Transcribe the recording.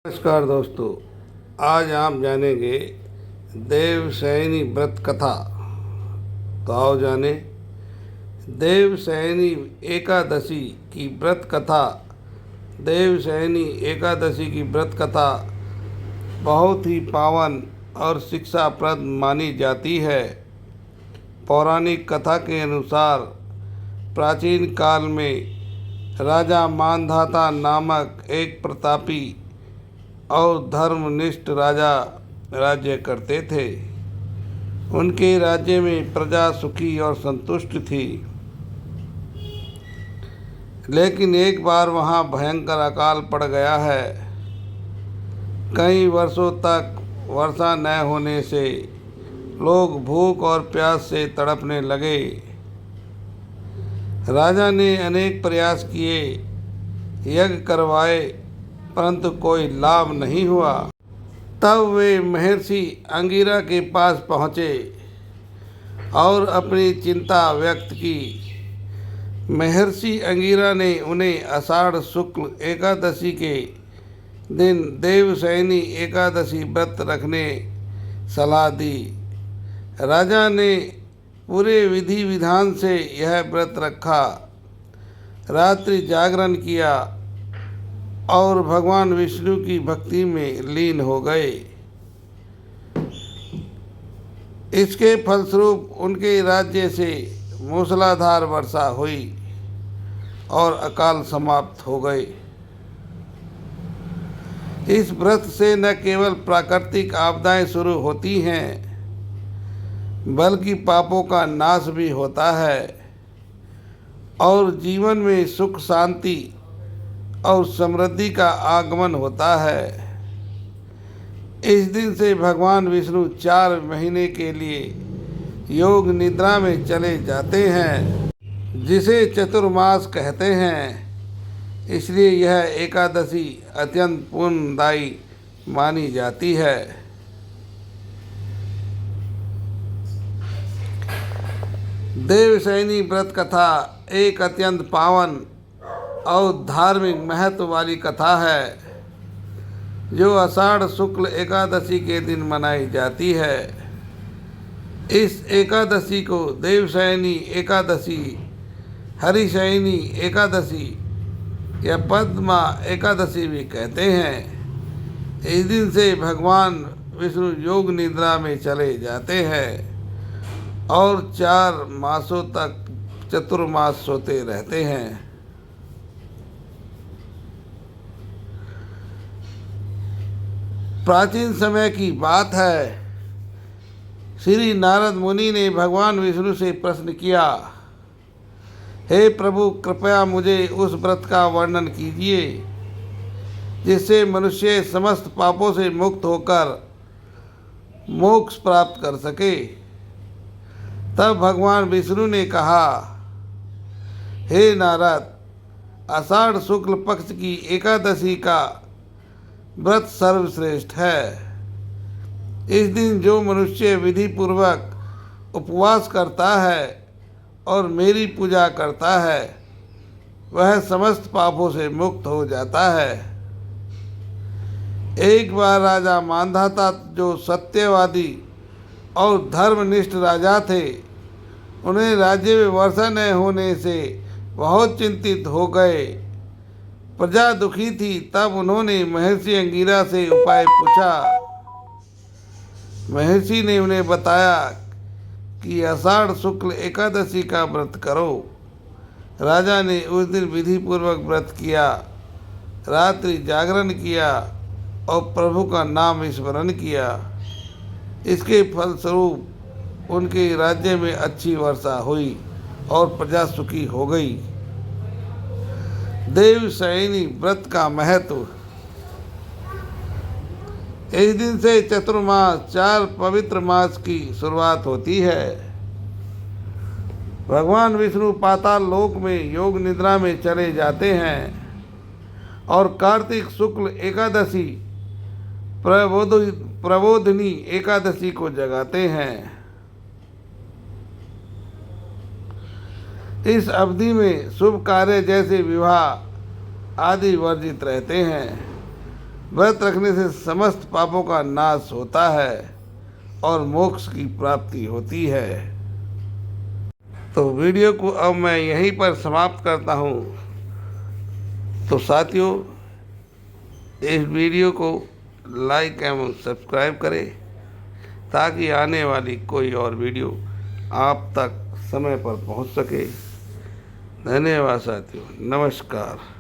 नमस्कार दोस्तों, आज आप जानेंगे देवशयनी व्रत कथा। तो आओ जाने देवशयनी एकादशी की व्रत कथा। देवशयनी एकादशी की व्रत कथा बहुत ही पावन और शिक्षाप्रद मानी जाती है। पौराणिक कथा के अनुसार प्राचीन काल में राजा मांधाता नामक एक प्रतापी और धर्मनिष्ठ राजा राज्य करते थे। उनके राज्य में प्रजा सुखी और संतुष्ट थी। लेकिन एक बार वहाँ भयंकर अकाल पड़ गया है। कई वर्षों तक वर्षा न होने से लोग भूख और प्यास से तड़पने लगे। राजा ने अनेक प्रयास किए, यज्ञ करवाए, परंतु कोई लाभ नहीं हुआ। तब वे महर्षि अंगिरा के पास पहुँचे और अपनी चिंता व्यक्त की। महर्षि अंगिरा ने उन्हें आषाढ़ शुक्ल एकादशी के दिन देवशयनी एकादशी व्रत रखने सलाह दी। राजा ने पूरे विधि विधान से यह व्रत रखा, रात्रि जागरण किया और भगवान विष्णु की भक्ति में लीन हो गए। इसके फलस्वरूप उनके राज्य से मूसलाधार वर्षा हुई और अकाल समाप्त हो गए। इस व्रत से न केवल प्राकृतिक आपदाएं शुरू होती हैं, बल्कि पापों का नाश भी होता है और जीवन में सुख शांति और समृद्धि का आगमन होता है। इस दिन से भगवान विष्णु 4 महीने के लिए योग निद्रा में चले जाते हैं, जिसे चतुर्मास कहते हैं। इसलिए यह एकादशी अत्यंत पुण्यदायी मानी जाती है। देवशयनी व्रत कथा एक अत्यंत पावन और धार्मिक महत्व वाली कथा है, जो आषाढ़ शुक्ल एकादशी के दिन मनाई जाती है। इस एकादशी को देवशयनी एकादशी, हरिशयनी एकादशी या पद्मा एकादशी भी कहते हैं। इस दिन से भगवान विष्णु योग निद्रा में चले जाते हैं और 4 मासों तक चतुर्मास सोते रहते हैं। प्राचीन समय की बात है, श्री नारद मुनि ने भगवान विष्णु से प्रश्न किया, हे प्रभु, कृपया मुझे उस व्रत का वर्णन कीजिए जिससे मनुष्य समस्त पापों से मुक्त होकर मोक्ष प्राप्त कर सके। तब भगवान विष्णु ने कहा, हे नारद, आषाढ़ शुक्ल पक्ष की एकादशी का व्रत सर्वश्रेष्ठ है। इस दिन जो मनुष्य विधि पूर्वक उपवास करता है और मेरी पूजा करता है, वह समस्त पापों से मुक्त हो जाता है। एक बार राजा मांधाता, जो सत्यवादी और धर्मनिष्ठ राजा थे, उन्हें राज्य में वर्षा न होने से बहुत चिंतित हो गए। प्रजा दुखी थी। तब उन्होंने महर्षि अंगिरा से उपाय पूछा। महर्षि ने उन्हें बताया कि आषाढ़ शुक्ल एकादशी का व्रत करो। राजा ने उस दिन विधि पूर्वक व्रत किया, रात्रि जागरण किया और प्रभु का नाम स्मरण किया। इसके फलस्वरूप उनके राज्य में अच्छी वर्षा हुई और प्रजा सुखी हो गई। देवशयनी व्रत का महत्व। इस दिन से चतुर्मास, 4 पवित्र मास की शुरुआत होती है। भगवान विष्णु पाताल लोक में योग निद्रा में चले जाते हैं और कार्तिक शुक्ल एकादशी, प्रबोधिनी एकादशी को जगाते हैं। इस अवधि में शुभ कार्य जैसे विवाह आदि वर्जित रहते हैं। व्रत रखने से समस्त पापों का नाश होता है और मोक्ष की प्राप्ति होती है। तो वीडियो को अब मैं यहीं पर समाप्त करता हूँ। तो साथियों, इस वीडियो को लाइक एवं सब्सक्राइब करें ताकि आने वाली कोई और वीडियो आप तक समय पर पहुंच सके। धन्यवाद साथियों, नमस्कार।